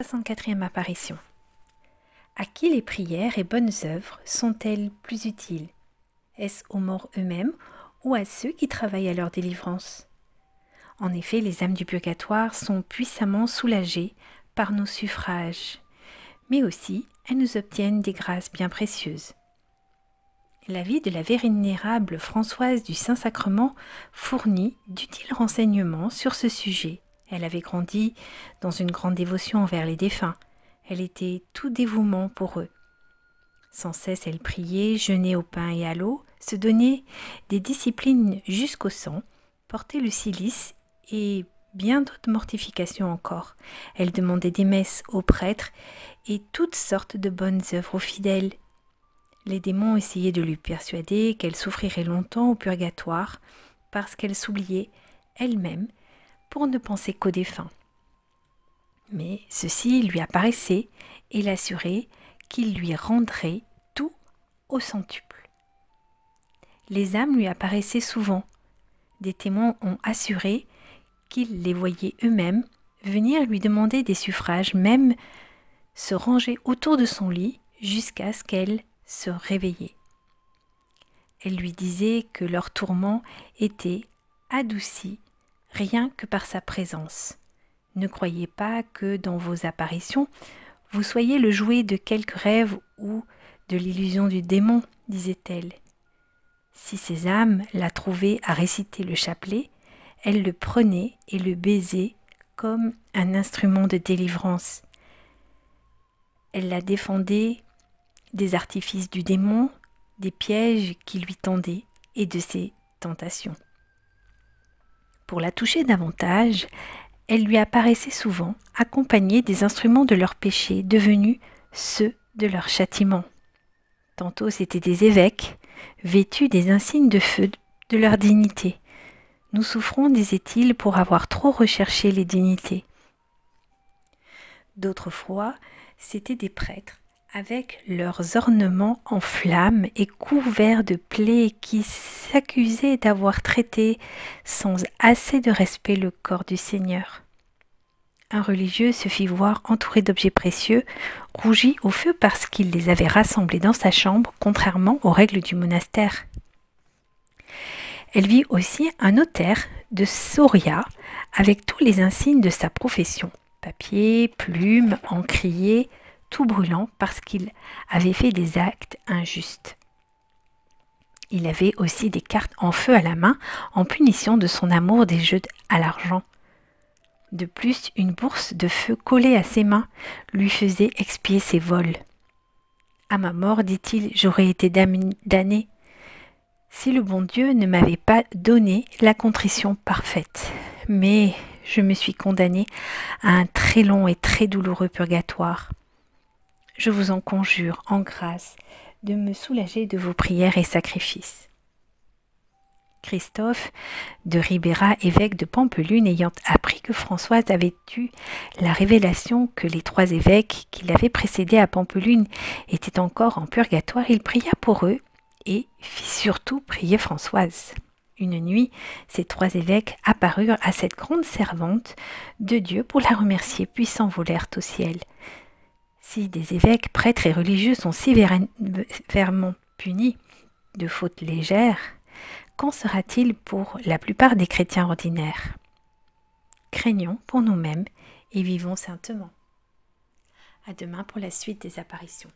64e apparition. À qui les prières et bonnes œuvres sont-elles plus utiles? Est-ce aux morts eux-mêmes ou à ceux qui travaillent à leur délivrance? En effet, les âmes du purgatoire sont puissamment soulagées par nos suffrages, mais aussi elles nous obtiennent des grâces bien précieuses. La vie de la vénérable Françoise du Saint-Sacrement fournit d'utiles renseignements sur ce sujet. Elle avait grandi dans une grande dévotion envers les défunts. Elle était tout dévouement pour eux. Sans cesse, elle priait, jeûnait au pain et à l'eau, se donnait des disciplines jusqu'au sang, portait le cilice et bien d'autres mortifications encore. Elle demandait des messes aux prêtres et toutes sortes de bonnes œuvres aux fidèles. Les démons essayaient de lui persuader qu'elle souffrirait longtemps au purgatoire parce qu'elle s'oubliait elle-même pour ne penser qu'aux défunts. Mais ceci lui apparaissait et l'assurait qu'il lui rendrait tout au centuple. Les âmes lui apparaissaient souvent. Des témoins ont assuré qu'ils les voyaient eux-mêmes venir lui demander des suffrages, même se ranger autour de son lit jusqu'à ce qu'elle se réveillait. Elle lui disait que leur tourment était adouci rien que par sa présence. Ne croyez pas que dans vos apparitions, vous soyez le jouet de quelque rêve ou de l'illusion du démon, disait-elle. Si ces âmes la trouvaient à réciter le chapelet, elles le prenaient et le baisaient comme un instrument de délivrance. Elle la défendait des artifices du démon, des pièges qui lui tendaient et de ses tentations. Pour la toucher davantage, elle lui apparaissait souvent accompagnée des instruments de leur péché devenus ceux de leur châtiment. Tantôt c'étaient des évêques, vêtus des insignes de feu de leur dignité. Nous souffrons, disait-il, pour avoir trop recherché les dignités. D'autres fois, c'étaient des prêtres, avec leurs ornements en flammes et couverts de plaies qui s'accusaient d'avoir traité sans assez de respect le corps du Seigneur. Un religieux se fit voir entouré d'objets précieux, rougis au feu parce qu'il les avait rassemblés dans sa chambre, contrairement aux règles du monastère. Elle vit aussi un notaire de Soria avec tous les insignes de sa profession, papier, plumes, encriers, tout brûlant parce qu'il avait fait des actes injustes. Il avait aussi des cartes en feu à la main en punition de son amour des jeux à l'argent. De plus, une bourse de feu collée à ses mains lui faisait expier ses vols. « À ma mort, dit-il, j'aurais été damné si le bon Dieu ne m'avait pas donné la contrition parfaite. Mais je me suis condamné à un très long et très douloureux purgatoire. Je vous en conjure, en grâce, de me soulager de vos prières et sacrifices. » Christophe de Ribera, évêque de Pampelune, ayant appris que Françoise avait eu la révélation que les 3 évêques qui l'avaient précédé à Pampelune étaient encore en purgatoire, il pria pour eux et fit surtout prier Françoise. Une nuit, ces 3 évêques apparurent à cette grande servante de Dieu pour la remercier, puis s'envolèrent au ciel. Si des évêques, prêtres et religieux sont si sévèrement punis de fautes légères, qu'en sera-t-il pour la plupart des chrétiens ordinaires? Craignons pour nous-mêmes et vivons saintement. À demain pour la suite des apparitions.